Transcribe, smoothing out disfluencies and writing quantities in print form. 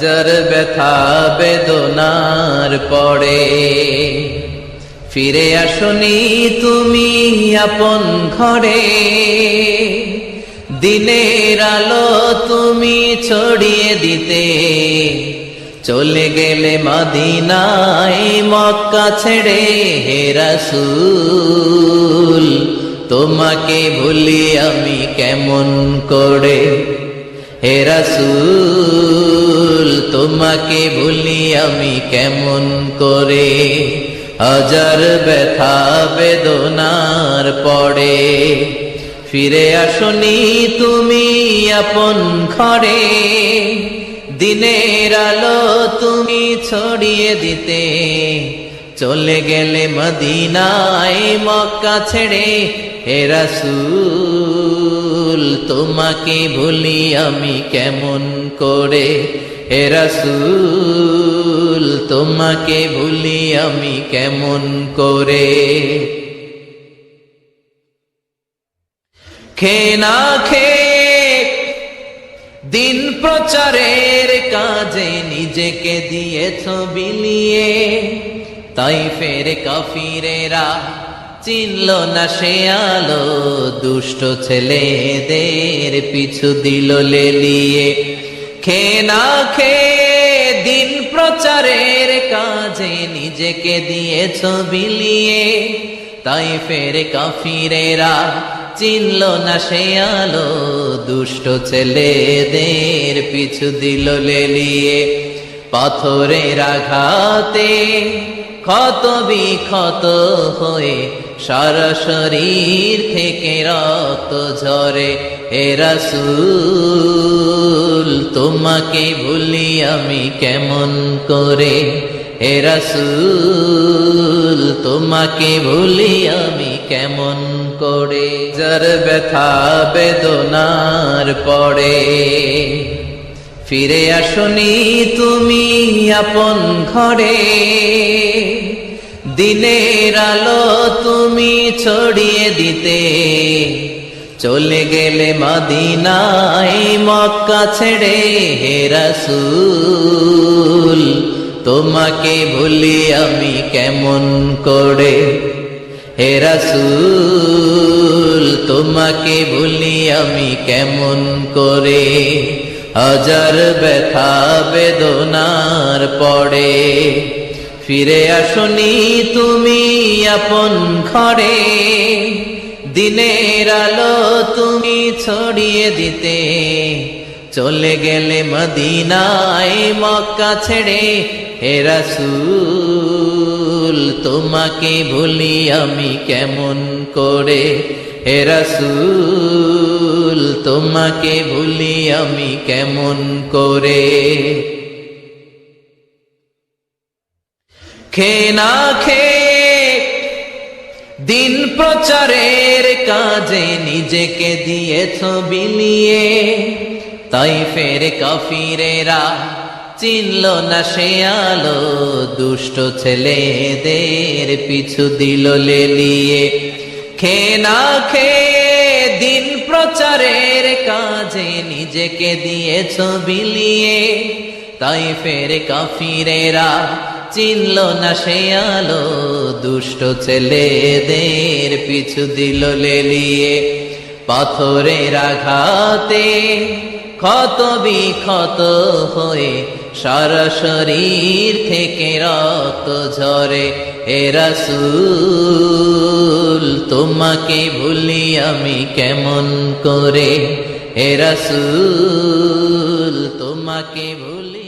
যার ব্যথা বেদনার পরে ফিরে আসনি তুমি আপন ঘরে, দিনের আলো তুমি ছড়িয়ে দিতে চলে গেলে মদিনায় মক্কা ছেড়ে। হে রাসূল তোমাকে ভুলি আমি কেমন করে, হে রাসূল তোমাকে ভুলি আমি কেমন করে। হাজার ব্যথা বেদনার পরে ফিরে আসনি তুমি আপন ঘরে, দিনের আলো তুমি ছড়িয়ে দিতে চলে গেলে মদিনায় মক্কা ছেড়ে। হে রাসূল তোমাকে ভুলি আমি কেমন করে, হে রাসূল তোমাকে ভুলি আমি কেমন করে। খেয়ে না খেয়ে দিন প্রচারের কাজে নিজেকে দিয়েছ বিলিয়ে, তাইফের কাফিরেরা চিনল না সে আলো, দুষ্ট ছেলেদের পিছু দিল লেলিয়ে। খেয়ে না খেয়ে দিন প্রচারের কাজে নিজেকে দিয়েছ বিলিয়ে, তাইফের কাফিরেরা চিনল না সে আলো, দুষ্ট ছেলেদের পিছু দিল লেলিয়ে। পাথরের আঘাতে ক্ষত বিক্ষত হয়ে সারা শরীর থেকে রক্ত ঝরে। হে রাসূল তোমাকে ভুলি আমি কেমন করে, হে রাসূল তোমাকে ভুলি আমি কেমন করে। যার ব্যথা বেদনার পরে ফিরে আসনি তুমি আপন ঘরে, দিনের আলো তুমি ছড়িয়ে দিতে চলে গেলে মদিনায় মক্কা ছেড়ে। হে রাসূল তোমাকে ভুলি আমি কেমন করে, হে রাসূল তোমাকে ভুলি আমি কেমন করে। হাজার ব্যথা বেদনার পরে ফিরে আসনি তুমি আপন ঘরে, দিনের আলো তুমি ছড়িয়ে দিতে চলে গেলে মদিনায় মক্কা ছেড়ে। হে রাসূল তোমাকে ভুলি আমি কেমন করে, হে রাসূল তোমাকে ভুলি আমি কেমন করে। খেয়ে না খেয়ে দিন প্রচারের কাজে নিজেকে দিয়েছ বিলিয়ে, তাইফের কাফিরেরা চিনল না সে আলো, দুষ্ট ছেলেদের পিছু দিল লেলিয়ে। খেয়ে না খেয়ে দিন প্রচারের কাজে নিজেকে দিয়েছ বিলিয়ে, তাইফের কাফিরেরা চিনল না সে আলো, দুষ্ট ছেলেদের পিছু দিল লেলিয়ে। পাথরের আঘাতে ক্ষত বিক্ষত হয়ে সারা শরীর থেকে রক্ত ঝরে। হে রাসূল তোমাকে ভুলি আমি কেমন করে, হে রাসূল তোমাকে ভুলি